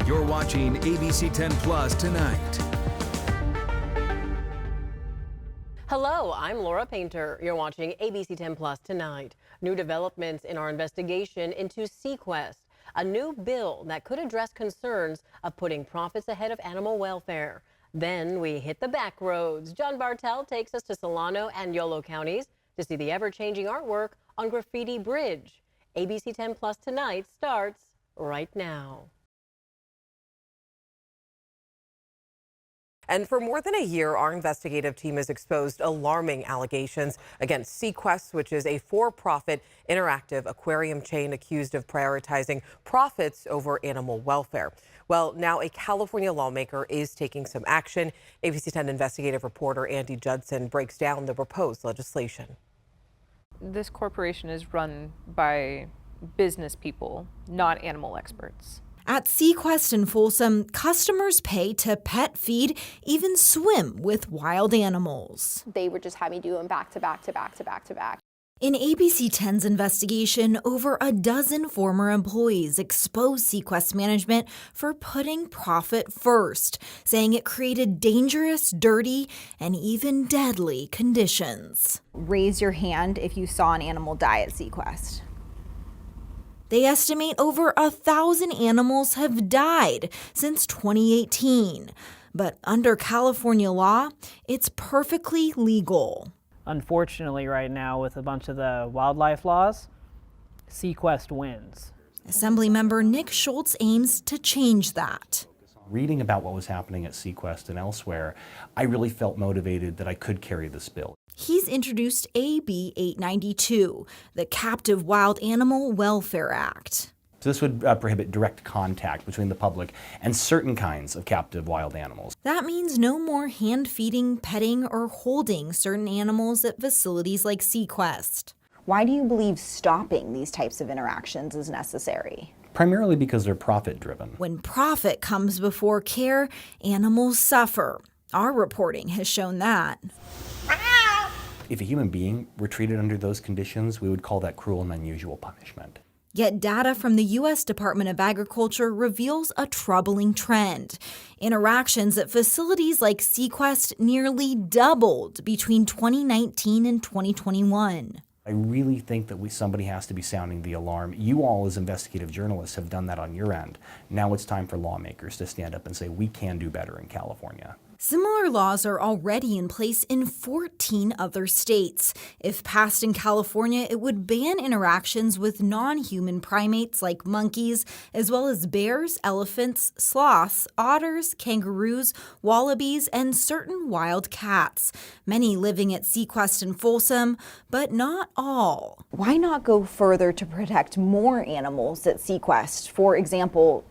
You're watching ABC10 Plus Tonight. Hello, I'm Laura Painter. You're watching ABC10 Plus Tonight. New developments in our investigation into Seaquest, a new bill that could address concerns of putting profits ahead of animal welfare. Then we hit the back roads. John Bartel takes us to Solano and Yolo counties to see the ever-changing artwork on Graffiti Bridge. ABC10 Plus Tonight starts right now. And for more than a year, our investigative team has exposed alarming allegations against Seaquest, which is a for-profit interactive aquarium chain accused of prioritizing profits over animal welfare. Well, now a California lawmaker is taking some action. ABC 10 investigative reporter Andy Judson breaks down the proposed legislation. This corporation is run by business people, not animal experts. At Seaquest in Folsom, customers pay to pet feed, even swim with wild animals. They would just have me do them back to back to back to back to back. In ABC 10's investigation, over a dozen former employees exposed Seaquest management for putting profit first, saying it created dangerous, dirty, and even deadly conditions. Raise your hand if you saw an animal die at Seaquest. They estimate over 1,000 animals have died since 2018. But under California law, it's perfectly legal. Unfortunately, right now, with a bunch of the wildlife laws, Seaquest wins. Assemblymember Nick Schultz aims to change that. Reading about what was happening at Seaquest and elsewhere, I really felt motivated that I could carry this bill. He's introduced AB892, the Captive Wild Animal Welfare Act. So this would prohibit direct contact between the public and certain kinds of captive wild animals. That means no more hand-feeding, petting, or holding certain animals at facilities like Seaquest. Why do you believe stopping these types of interactions is necessary? Primarily because they're profit-driven. When profit comes before care, animals suffer. Our reporting has shown that. If a human being were treated under those conditions, we would call that cruel and unusual punishment. Yet data from the U.S. Department of Agriculture reveals a troubling trend. Interactions at facilities like Seaquest nearly doubled between 2019 and 2021. I really think that somebody has to be sounding the alarm. You all as investigative journalists have done that on your end. Now it's time for lawmakers to stand up and say we can do better in California. Similar laws are already in place in 14 other states. If passed in California, it would ban interactions with non-human primates like monkeys, as well as bears, elephants, sloths, otters, kangaroos, wallabies, and certain wild cats, many living at Seaquest and Folsom, but not all. Why not go further to protect more animals at Seaquest? For example,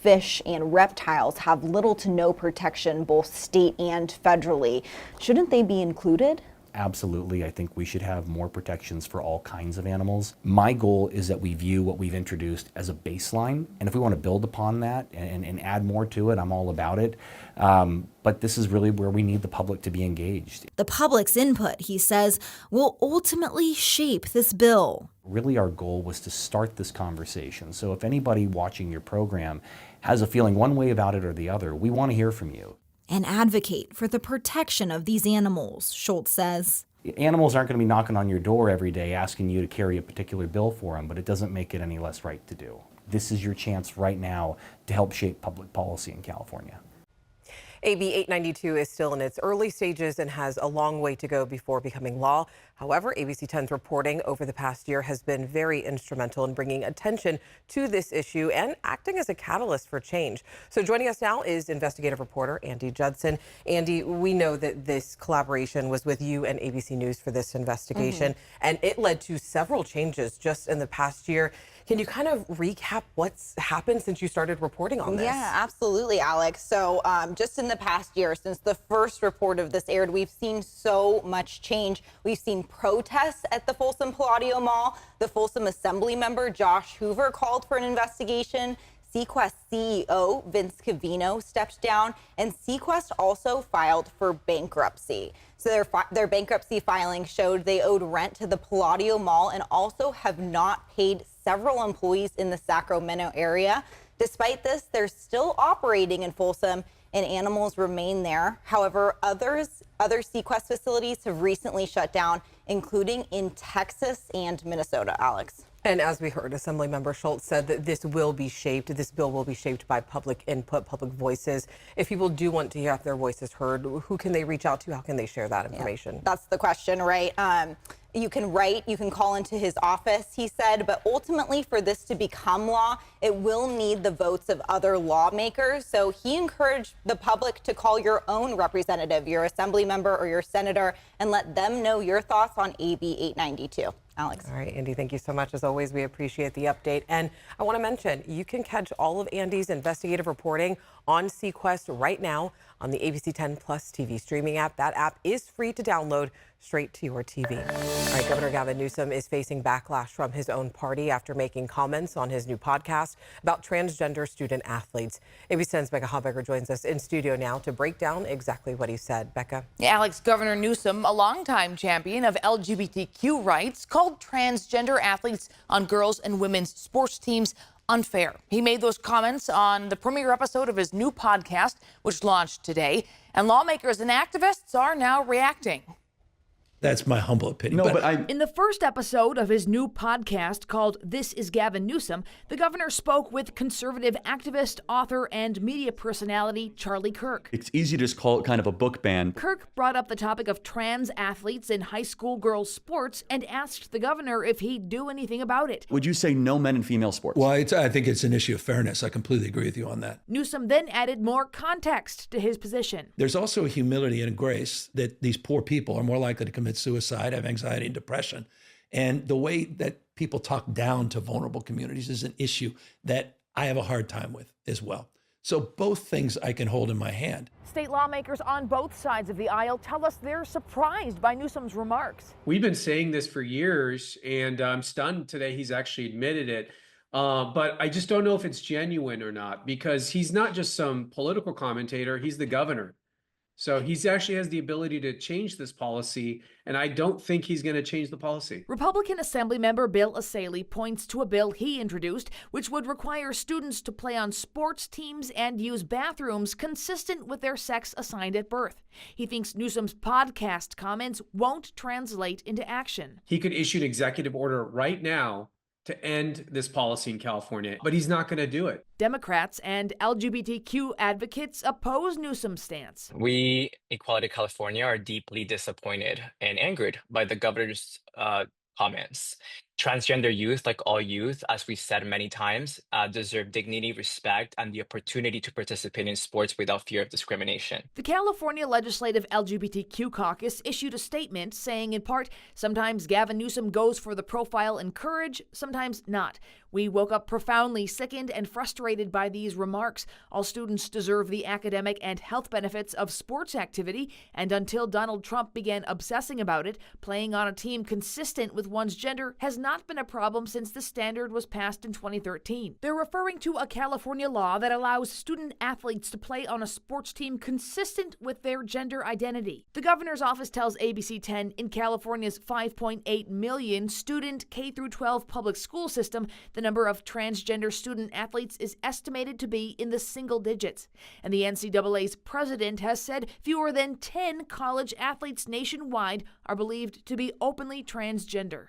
fish and reptiles have little to no protection, both state and federally. Shouldn't they be included? Absolutely. I think we should have more protections for all kinds of animals. My goal is that we view what we've introduced as a baseline, and if we want to build upon that and add more to it, I'm all about it. But this is really where we need the public to be engaged. The public's input, he says, will ultimately shape this bill. Really, our goal was to start this conversation. So if anybody watching your program has a feeling one way about it or the other, we want to hear from you. And advocate for the protection of these animals, Schultz says. Animals aren't going to be knocking on your door every day asking you to carry a particular bill for them, but it doesn't make it any less right to do. This is your chance right now to help shape public policy in California. AB 892 is still in its early stages and has a long way to go before becoming law. However, ABC 10's reporting over the past year has been very instrumental in bringing attention to this issue and acting as a catalyst for change. So joining us now is investigative reporter Andy Judson. Andy, we know that this collaboration was with you and ABC News for this investigation, and it led to several changes just in the past year. Can you kind of recap what's happened since you started reporting on this? Yeah, absolutely, Alex. So just in the past year, since the first report of this aired, we've seen so much change. We've seen protests at the Folsom Palladio Mall. The Folsom Assembly member, Josh Hoover, called for an investigation. Seaquest CEO Vince Cavino stepped down, and Seaquest also filed for bankruptcy. So their bankruptcy filing showed they owed rent to the Palladio Mall and also have not paid several employees in the Sacramento area. Despite this, they're still operating in Folsom and animals remain there. However, other Seaquest facilities have recently shut down, including in Texas and Minnesota, Alex. And as we heard, Assemblymember Schultz said that this bill will be shaped by public input, public voices. If people do want to have their voices heard, who can they reach out to? How can they share that information? Yeah, that's the question, right? You can write, you can call into his office, he said, but ultimately for this to become law, it will need the votes of other lawmakers. So he encouraged the public to call your own representative, your assembly member or your senator, and let them know your thoughts on AB 892. Alex. All right, Andy, thank you so much. As always, we appreciate the update. And I want to mention, you can catch all of Andy's investigative reporting on Seaquest right now on the ABC10 Plus TV streaming app. That app is free to download straight to your TV. All right, Governor Gavin Newsom is facing backlash from his own party after making comments on his new podcast about transgender student athletes. ABC10's Becca Hobbecker joins us in studio now to break down exactly what he said. Becca. Alex, Governor Newsom, a longtime champion of LGBTQ rights, called transgender athletes on girls' and women's sports teams unfair. He made those comments on the premiere episode of his new podcast, which launched today, and lawmakers and activists are now reacting. That's my humble opinion. In the first episode of his new podcast called This is Gavin Newsom, the governor spoke with conservative activist, author, and media personality Charlie Kirk. It's easy to just call it kind of a book ban. Kirk brought up the topic of trans athletes in high school girls' sports and asked the governor if he'd do anything about it. Would you say no men in female sports? Well, I think it's an issue of fairness. I completely agree with you on that. Newsom then added more context to his position. There's also a humility and a grace that these poor people are more likely to commit suicide, have anxiety and depression. And the way that people talk down to vulnerable communities is an issue that I have a hard time with as well. So both things I can hold in my hand. State lawmakers on both sides of the aisle tell us they're surprised by Newsom's remarks. We've been saying this for years, and I'm stunned today he's actually admitted it. But I just don't know if it's genuine or not, because he's not just some political commentator, he's the governor. So he actually has the ability to change this policy, and I don't think he's going to change the policy. Republican Assemblymember Bill Asaley points to a bill he introduced, which would require students to play on sports teams and use bathrooms consistent with their sex assigned at birth. He thinks Newsom's podcast comments won't translate into action. He could issue an executive order right now to end this policy in California, but he's not going to do it. Democrats and LGBTQ advocates oppose Newsom's stance. We, Equality California, are deeply disappointed and angered by the governor's comments. Transgender youth, like all youth, as we said many times, deserve dignity, respect, and the opportunity to participate in sports without fear of discrimination. The California Legislative LGBTQ Caucus issued a statement saying, in part, sometimes Gavin Newsom goes for the profile and courage, sometimes not. We woke up profoundly sickened and frustrated by these remarks. All students deserve the academic and health benefits of sports activity, and until Donald Trump began obsessing about it, playing on a team consistent with one's gender has not been a problem since the standard was passed in 2013. They're referring to a California law that allows student athletes to play on a sports team consistent with their gender identity. The governor's office tells ABC10 in California's 5.8 million student K-12 public school system, the number of transgender student athletes is estimated to be in the single digits. And the NCAA's president has said fewer than 10 college athletes nationwide are believed to be openly transgender.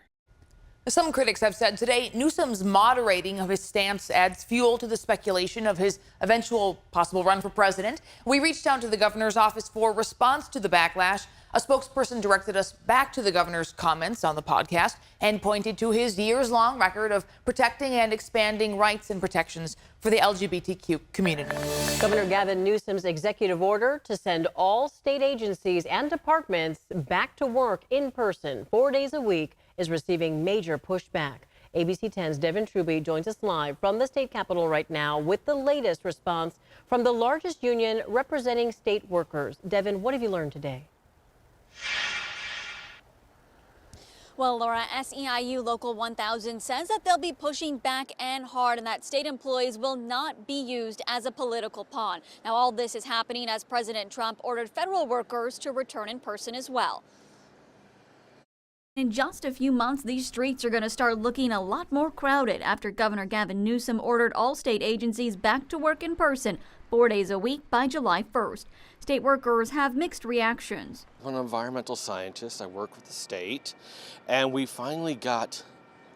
Some critics have said today Newsom's moderating of his stance adds fuel to the speculation of his eventual possible run for president. We reached out to the governor's office for response to the backlash. A spokesperson directed us back to the governor's comments on the podcast and pointed to his years-long record of protecting and expanding rights and protections for the LGBTQ community. Governor Gavin Newsom's executive order to send all state agencies and departments back to work in person 4 days a week is receiving major pushback. ABC 10's Devin Truby joins us live from the state capitol right now with the latest response from the largest union representing state workers. Devin, what have you learned today? Well, Laura, SEIU Local 1000 says that they'll be pushing back and hard and that state employees will not be used as a political pawn. Now, all this is happening as President Trump ordered federal workers to return in person as well. In just a few months, these streets are going to start looking a lot more crowded after Governor Gavin Newsom ordered all state agencies back to work in person 4 days a week by July 1st. State workers have mixed reactions. I'm an environmental scientist. I work with the state, and we finally got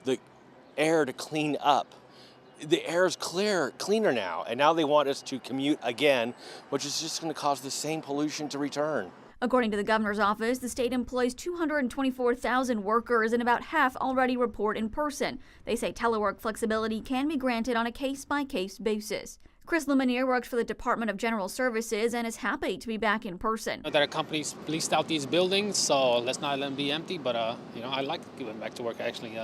the air to clean up. The air is cleaner now, and now they want us to commute again, which is just going to cause the same pollution to return. According to the governor's office, the state employs 224,000 workers and about half already report in person. They say telework flexibility can be granted on a case-by-case basis. Chris Lumineer works for the Department of General Services and is happy to be back in person. That companies leased out these buildings, so let's not let them be empty, but I like going back to work. Actually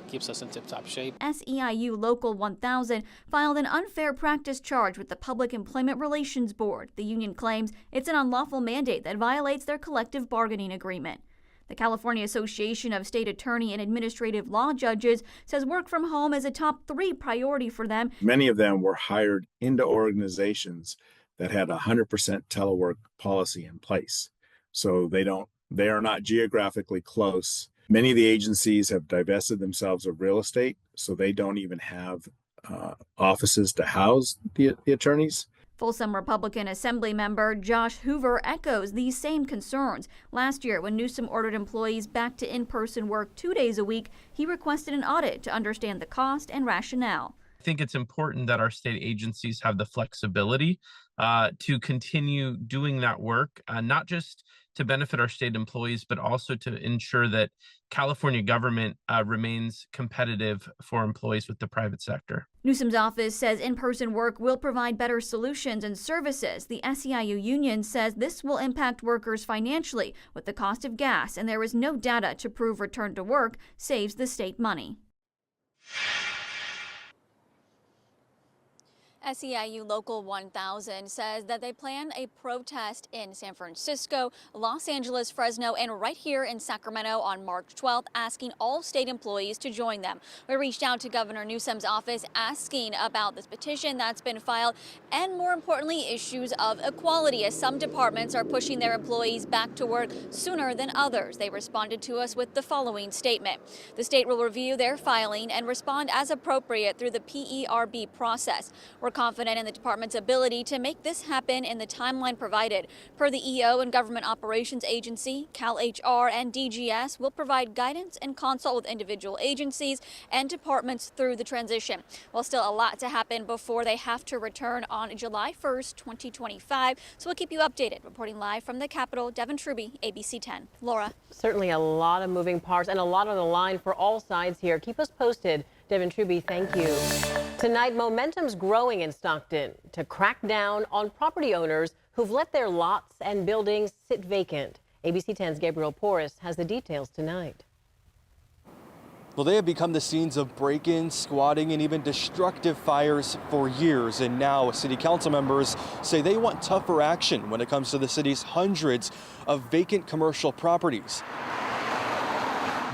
keeps us in tip-top shape. SEIU Local 1000 filed an unfair practice charge with the Public Employment Relations Board. The union claims it's an unlawful mandate that violates their collective bargaining agreement. The California Association of State Attorney and Administrative Law Judges says work from home is a top 3 priority for them. Many of them were hired into organizations that had a 100% telework policy in place. So they are not geographically close. Many of the agencies have divested themselves of real estate, so they don't even have offices to house the attorneys. Folsom Republican Assembly member Josh Hoover echoes these same concerns. Last year, when Newsom ordered employees back to in-person work 2 days a week, he requested an audit to understand the cost and rationale. I think it's important that our state agencies have the flexibility to continue doing that work, not just to benefit our state employees, but also to ensure that California government remains competitive for employees with the private sector. Newsom's office says in-person work will provide better solutions and services. The SEIU union says this will impact workers financially with the cost of gas, and there is no data to prove return to work saves the state money. SEIU Local 1000 says that they plan a protest in San Francisco, Los Angeles, Fresno, and right here in Sacramento on March 12th, asking all state employees to join them. We reached out to Governor Newsom's office asking about this petition that's been filed and, more importantly, issues of equality, as some departments are pushing their employees back to work sooner than others. They responded to us with the following statement. The state will review their filing and respond as appropriate through the PERB process. We're confident in the department's ability to make this happen in the timeline provided. Per the EO and Government Operations Agency, CalHR and DGS will provide guidance and consult with individual agencies and departments through the transition. While still a lot to happen before they have to return on July 1st, 2025. So we'll keep you updated. Reporting live from the Capitol, Devin Truby, ABC 10. Laura. Certainly a lot of moving parts and a lot on the line for all sides here. Keep us posted. Devin Truby, thank you. Tonight, momentum's growing in Stockton to crack down on property owners who've let their lots and buildings sit vacant. ABC 10's Gabriel Porras has the details tonight. Well, they have become the scenes of break-ins, squatting, and even destructive fires for years. And now city council members say they want tougher action when it comes to the city's hundreds of vacant commercial properties.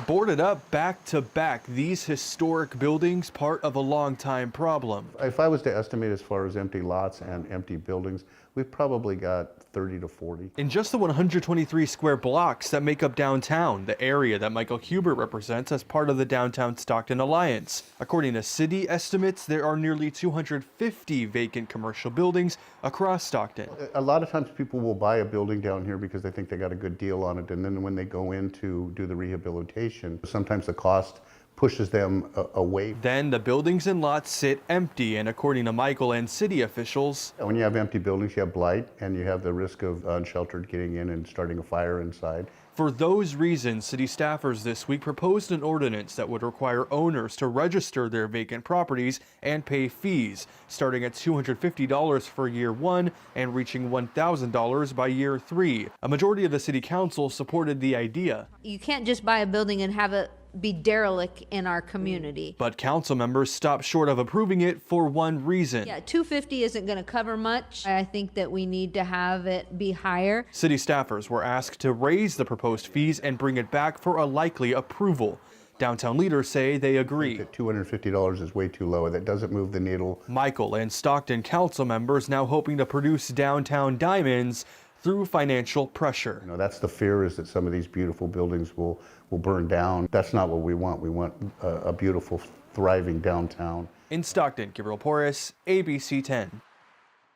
Boarded up back to back, these historic buildings part of a long-time problem. If I was to estimate as far as empty lots and empty buildings, we've probably got 30 to 40. In just the 123 square blocks that make up downtown, the area that Michael Huber represents as part of the Downtown Stockton Alliance. According to city estimates, there are nearly 250 vacant commercial buildings across Stockton. A lot of times people will buy a building down here because they think they got a good deal on it, and then when they go in to do the rehabilitation, sometimes the cost pushes them away. Then the buildings and lots sit empty, and according to Michael and city officials, when you have empty buildings, you have blight, and you have the risk of unsheltered getting in and starting a fire inside. For those reasons, city staffers this week proposed an ordinance that would require owners to register their vacant properties and pay fees, starting at $250 for year 1 and reaching $1,000 by year 3. A majority of the city council supported the idea. You can't just buy a building and have it be derelict in our community. But council members stopped short of approving it for one reason. Yeah, $250 isn't going to cover much. I think that we need to have it be higher. City staffers were asked to raise the proposed fees and bring it back for a likely approval. Downtown leaders say they agree. $250 is way too low. That doesn't move the needle. Michael and Stockton council members now hoping to produce downtown diamonds through financial pressure. That's the fear, is that some of these beautiful buildings will burn down. That's not what we want. We want a beautiful, thriving downtown. In Stockton, Gabriel Porras, ABC 10.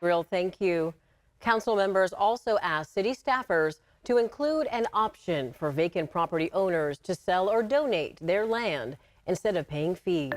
Real thank you. Council members also asked city staffers to include an option for vacant property owners to sell or donate their land instead of paying fees.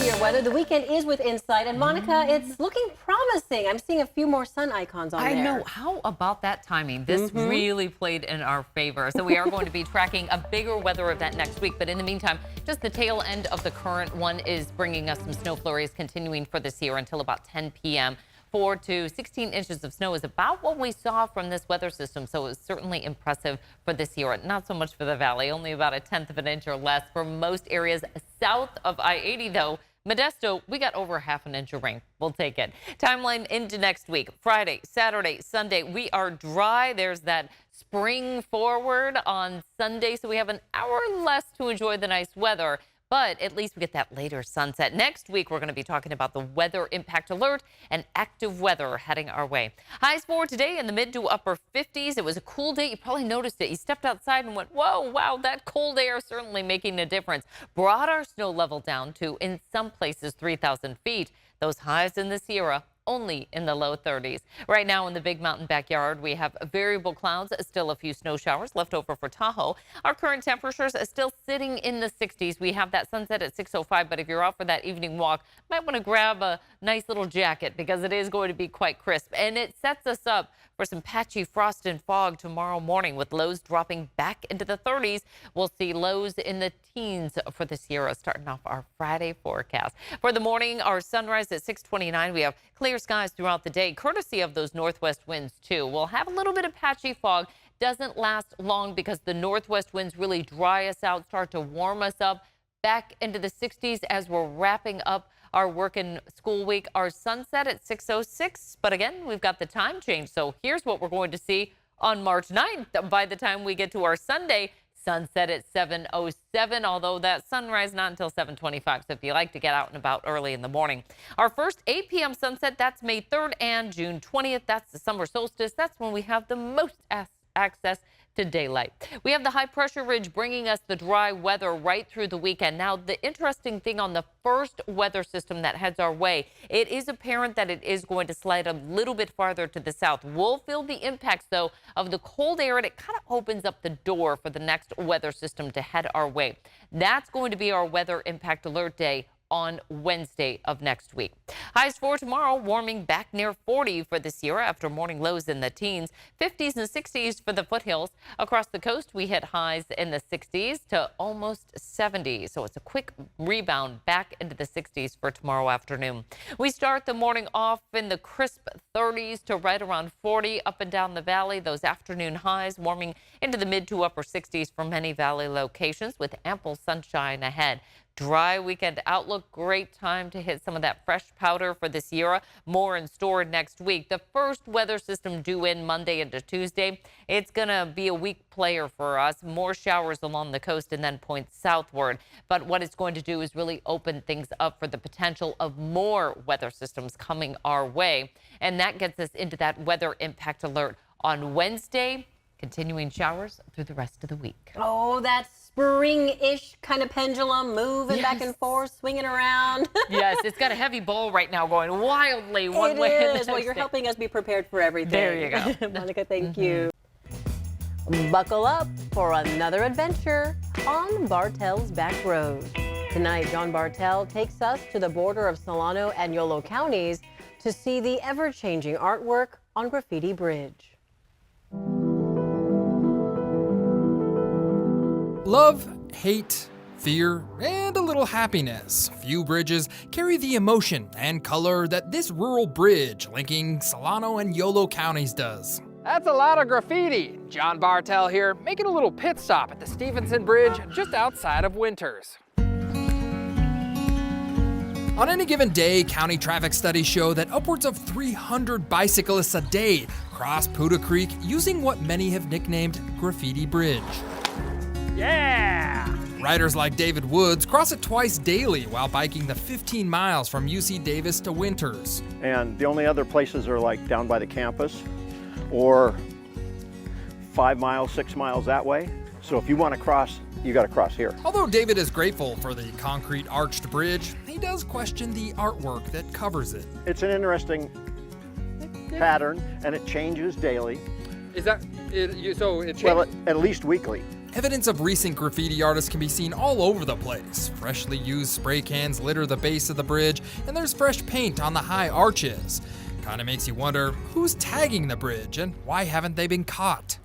Your weather, the weekend is with insight, and Monica, it's looking promising. I'm seeing a few more sun icons on there. I know. How about that timing? This really played in our favor. So we are going to be tracking a bigger weather event next week. But in the meantime, just the tail end of the current one is bringing us some snow flurries continuing for this year until about 10 p.m. 4 to 16 inches of snow is about what we saw from this weather system, so it was certainly impressive for this year. Not so much for the valley, only about 1/10 of an inch or less for most areas south of I-80, though. Modesto, we got over 1/2 inch of rain. We'll take it. Timeline into next week. Friday, Saturday, Sunday, we are dry. There's that spring forward on Sunday, so we have an hour less to enjoy the nice weather. But at least we get that later sunset. Next week, we're going to be talking about the weather impact alert and active weather heading our way. Highs for today in the mid to upper 50s. It was a cool day. You probably noticed it. You stepped outside and went, whoa, wow, that cold air certainly making a difference. Brought our snow level down to, in some places, 3,000 feet. Those highs in the Sierra only in the low 30s. Right now in the Big Mountain backyard, we have variable clouds, still a few snow showers left over for Tahoe. Our current temperatures are still sitting in the 60s. We have that sunset at 6:05, but if you're out for that evening walk, you might want to grab a nice little jacket because it is going to be quite crisp. And it sets us up for some patchy frost and fog tomorrow morning with lows dropping back into the 30s. We'll see lows in the teens for the Sierra starting off our Friday forecast. For the morning, our sunrise at 6:29. We have clear skies throughout the day, courtesy of those northwest winds, too. We'll have a little bit of patchy fog. Doesn't last long because the northwest winds really dry us out, start to warm us up back into the 60s as we're wrapping up our work and school week. Our sunset at 6:06. But again, we've got the time change. So here's what we're going to see on March 9th. By the time we get to our Sunday, sunset at 7:07, although that sunrise not until 7:25. So if you like to get out and about early in the morning. Our first 8 p.m. sunset, that's May 3rd and June 20th. That's the summer solstice. That's when we have the most access to daylight. We have the high pressure ridge bringing us the dry weather right through the weekend. Now, the interesting thing on the first weather system that heads our way, it is apparent that it is going to slide a little bit farther to the south. We'll feel the impacts, though, of the cold air, and it kind of opens up the door for the next weather system to head our way. That's going to be our weather impact alert day on Wednesday of next week. Highs for tomorrow, warming back near 40 for the Sierra after morning lows in the teens, 50s and 60s for the foothills. Across the coast, we hit highs in the 60s to almost 70. So it's a quick rebound back into the 60s for tomorrow afternoon. We start the morning off in the crisp 30s to right around 40 up and down the valley. Those afternoon highs warming into the mid to upper 60s for many valley locations with ample sunshine ahead. Dry weekend outlook. Great time to hit some of that fresh powder for the Sierra. More in store next week. The first weather system due in Monday into Tuesday. It's going to be a weak player for us. More showers along the coast and then points southward. But what it's going to do is really open things up for the potential of more weather systems coming our way. And that gets us into that weather impact alert on Wednesday. Continuing showers through the rest of the week. Oh, that's spring-ish kind of pendulum moving back and forth, swinging around. Yes, it's got a heavy ball right now going wildly one way. It is. Well, you're helping us be prepared for everything. There you go. Monica, thank you. Buckle up for another adventure on Bartell's Back Road. Tonight, John Bartell takes us to the border of Solano and Yolo counties to see the ever-changing artwork on Graffiti Bridge. Love, hate, fear, and a little happiness. Few bridges carry the emotion and color that this rural bridge linking Solano and Yolo counties does. That's a lot of graffiti. John Bartell here, making a little pit stop at the Stevenson Bridge just outside of Winters. On any given day, county traffic studies show that upwards of 300 bicyclists a day cross Puda Creek using what many have nicknamed Graffiti Bridge. Yeah! Riders like David Woods cross it twice daily while biking the 15 miles from UC Davis to Winters. And the only other places are like down by the campus or 5 miles, 6 miles that way. So if you want to cross, you got to cross here. Although David is grateful for the concrete arched bridge, he does question the artwork that covers it. It's an interesting pattern, and it changes daily. Is that so? It changed? Well, at least weekly. Evidence of recent graffiti artists can be seen all over the place. Freshly used spray cans litter the base of the bridge, and there's fresh paint on the high arches. Kinda makes you wonder who's tagging the bridge and why haven't they been caught?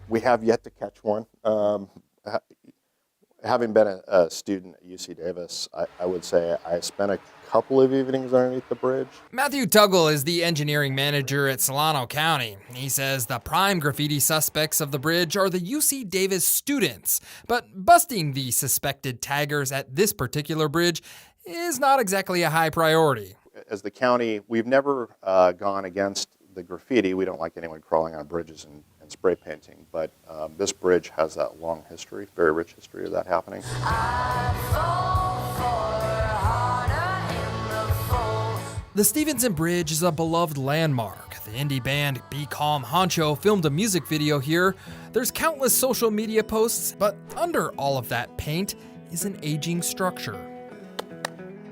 We have yet to catch one. Having been a student at UC Davis, I would say I spent a couple of evenings underneath the bridge. Matthew Tuggle is the engineering manager at Solano County. He says the prime graffiti suspects of the bridge are the UC Davis students, but busting the suspected taggers at this particular bridge is not exactly a high priority. As the county, we've never gone against the graffiti. We don't like anyone crawling on bridges and spray painting, but this bridge has that long history, very rich history of that happening. The Stevenson Bridge is a beloved landmark. The indie band Be Calm Honcho filmed a music video here. There's countless social media posts, but under all of that paint is an aging structure.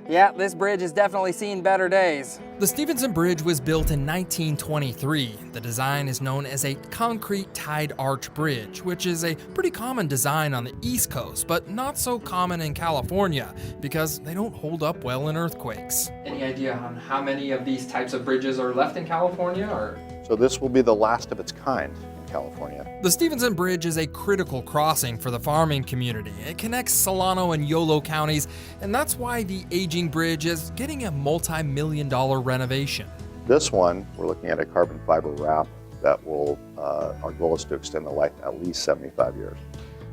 Yeah, this bridge has definitely seen better days. The Stevenson Bridge was built in 1923. The design is known as a concrete tied arch bridge, which is a pretty common design on the East Coast, but not so common in California because they don't hold up well in earthquakes. Any idea on how many of these types of bridges are left in California? Or So this will be the last of its kind in California. The Stevenson Bridge is a critical crossing for the farming community. It connects Solano and Yolo counties, and that's why the aging bridge is getting a multi-million-dollar renovation. This one, we're looking at a carbon fiber wrap that will, our goal is to extend the life at least 75 years.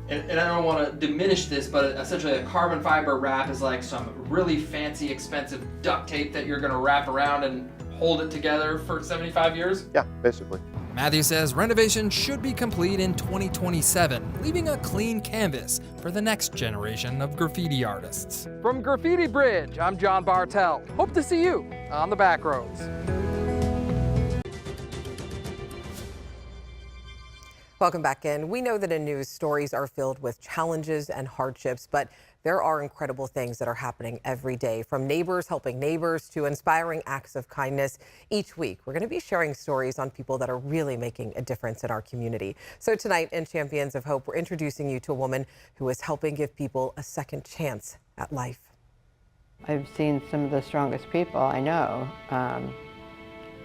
And I don't want to diminish this, but essentially a carbon fiber wrap is like some really fancy, expensive duct tape that you're going to wrap around and hold it together for 75 years? Yeah, basically. Matthew says renovation should be complete in 2027, leaving a clean canvas for the next generation of graffiti artists. From Graffiti Bridge, I'm John Bartell. Hope to see you on the back roads. Welcome back in. We know that in news, stories are filled with challenges and hardships, but there are incredible things that are happening every day, from neighbors helping neighbors to inspiring acts of kindness. Each week, we're going to be sharing stories on people that are really making a difference in our community. So tonight in Champions of Hope, we're introducing you to a woman who is helping give people a second chance at life. I've seen some of the strongest people I know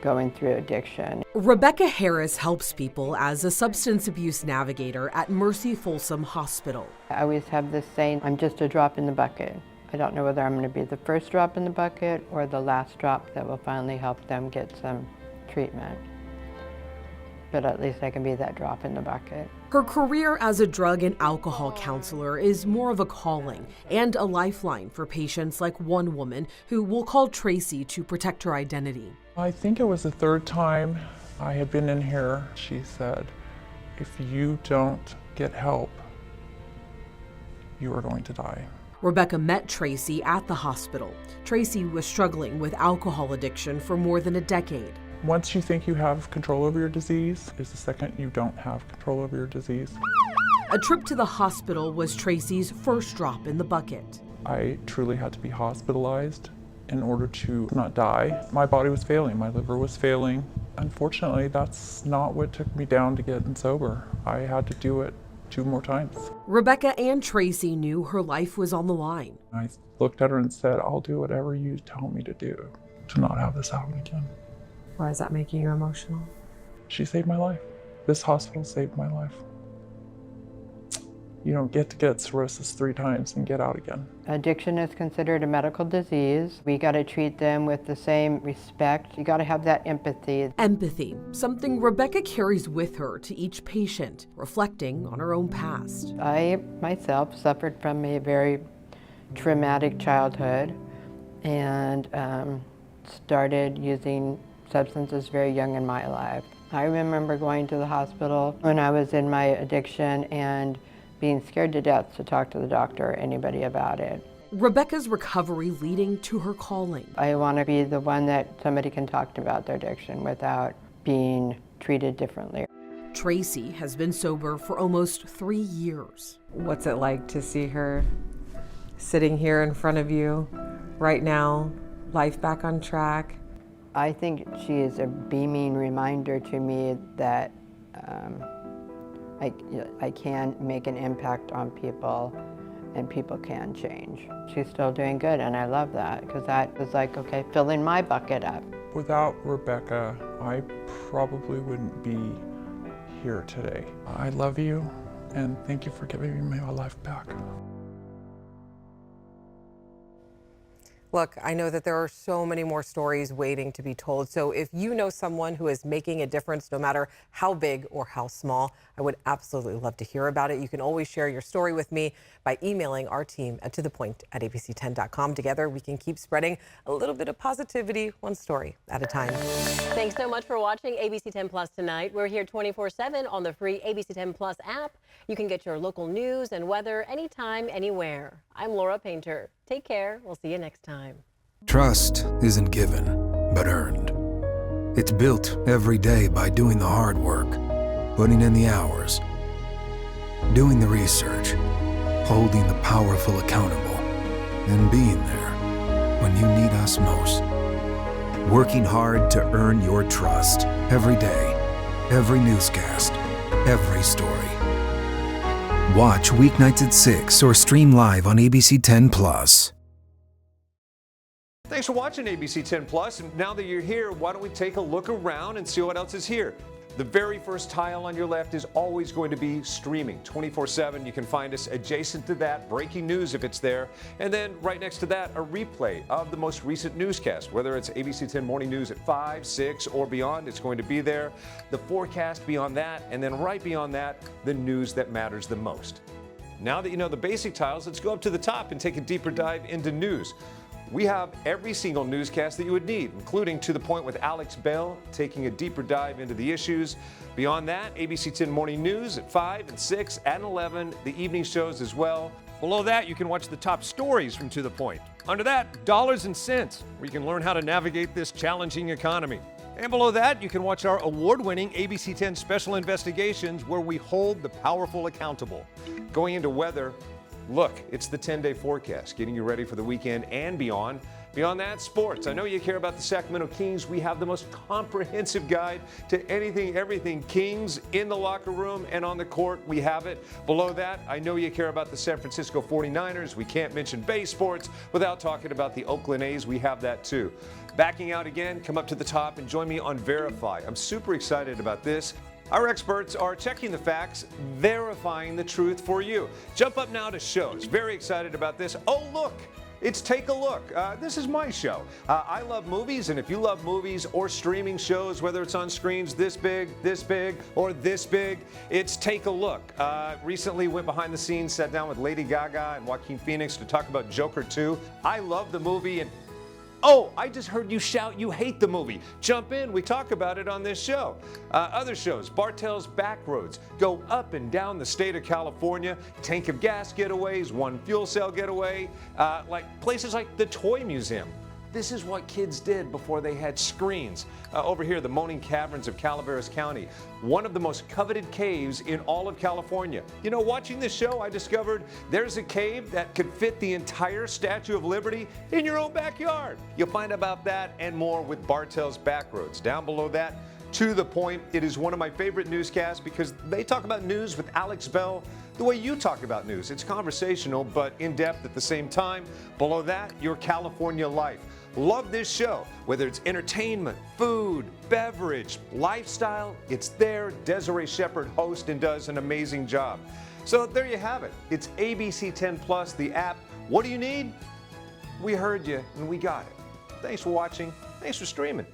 going through addiction. Rebecca Harris helps people as a substance abuse navigator at Mercy Folsom Hospital. I always have this saying, I'm just a drop in the bucket. I don't know whether I'm going to be the first drop in the bucket or the last drop that will finally help them get some treatment. But at least I can be that drop in the bucket. Her career as a drug and alcohol counselor is more of a calling and a lifeline for patients like one woman who we'll call Tracy to protect her identity. I think it was the third time I had been in here. She said, if you don't get help, you are going to die. Rebecca met Tracy at the hospital. Tracy was struggling with alcohol addiction for more than a decade. Once you think you have control over your disease is the second you don't have control over your disease. A trip to the hospital was Tracy's first drop in the bucket. I truly had to be hospitalized in order to not die. My body was failing, my liver was failing. Unfortunately, that's not what took me down to getting sober. I had to do it 2 more times. Rebecca and Tracy knew her life was on the line. I looked at her and said, I'll do whatever you tell me to do to not have this happen again. Why is that making you emotional? She saved my life. This hospital saved my life. You don't get to get cirrhosis 3 times and get out again. Addiction is considered a medical disease. We got to treat them with the same respect. You got to have that empathy. Empathy, something Rebecca carries with her to each patient, reflecting on her own past. I myself suffered from a very traumatic childhood and started using substances very young in my life. I remember going to the hospital when I was in my addiction and being scared to death to talk to the doctor or anybody about it. Rebecca's recovery leading to her calling. I want to be the one that somebody can talk to about their addiction without being treated differently. Tracy has been sober for almost 3 years. What's it like to see her sitting here in front of you right now, life back on track? I think she is a beaming reminder to me that I can make an impact on people and people can change. She's still doing good, and I love that, because that was like, okay, filling my bucket up. Without Rebecca, I probably wouldn't be here today. I love you, and thank you for giving me my life back. Look, I know that there are so many more stories waiting to be told. So if you know someone who is making a difference, no matter how big or how small, I would absolutely love to hear about it. You can always share your story with me by emailing our team at tothepoint@abc10.com. Together, we can keep spreading a little bit of positivity, one story at a time. Thanks so much for watching ABC 10 Plus tonight. We're here 24/7 on the free ABC 10 Plus app. You can get your local news and weather anytime, anywhere. I'm Laura Painter. Take care. We'll see you next time. Trust isn't given, but earned. It's built every day by doing the hard work, putting in the hours, doing the research, holding the powerful accountable, and being there when you need us most. Working hard to earn your trust every day, every newscast, every story. Watch weeknights at 6 or stream live on ABC 10 Plus. Thanks for watching ABC 10 Plus. And now that you're here, why don't we take a look around and see what else is here? The very first tile on your left is always going to be streaming 24/7. You can find us adjacent to that, breaking news if it's there. And then right next to that, a replay of the most recent newscast. Whether it's ABC 10 Morning News at 5, 6, or beyond, it's going to be there. The forecast beyond that, and then right beyond that, the news that matters the most. Now that you know the basic tiles, let's go up to the top and take a deeper dive into news. We have every single newscast that you would need, including To the Point with Alex Bell, taking a deeper dive into the issues. Beyond that, ABC 10 Morning News at 5 and 6 and 11, the evening shows as well. Below that, you can watch the top stories from To the Point. Under that, Dollars and Cents, where you can learn how to navigate this challenging economy. And below that, you can watch our award-winning ABC 10 Special Investigations, where we hold the powerful accountable. Going into weather, look, it's the 10-day forecast, getting you ready for the weekend and beyond. Beyond that, sports. I know you care about the Sacramento Kings. We have the most comprehensive guide to anything, everything Kings in the locker room and on the court. We have it. Below that, I know you care about the San Francisco 49ers. We can't mention Bay Sports without talking about the Oakland A's. We have that too. Backing out again, come up to the top and join me on Verify. I'm super excited about this. Our experts are checking the facts, verifying the truth for you. Jump up now to shows. Very excited about this. Oh, look. It's Take a Look. This is my show. I love movies, and if you love movies or streaming shows, whether it's on screens this big, or this big, it's Take a Look. Recently went behind the scenes, sat down with Lady Gaga and Joaquin Phoenix to talk about Joker 2. I love the movie, and oh, I just heard you shout you hate the movie. Jump in, we talk about it on this show. Other shows, Bartell's Backroads, go up and down the state of California, tank of gas getaways, one fuel cell getaway, like places like the Toy Museum. This is what kids did before they had screens. Over here, the Moaning Caverns of Calaveras County, one of the most coveted caves in all of California. You know, watching this show, I discovered there's a cave that could fit the entire Statue of Liberty in your own backyard. You'll find about that and more with Bartell's Backroads. Down below that, To the Point. It is one of my favorite newscasts because they talk about news with Alex Bell the way you talk about news. It's conversational, but in-depth at the same time. Below that, Your California Life. Love this show. Whether it's entertainment, food, beverage, lifestyle, it's there. Desiree Shepherd hosts and does an amazing job. So there you have it. It's ABC 10 Plus, the app. What do you need? We heard you and we got it. Thanks for watching. Thanks for streaming.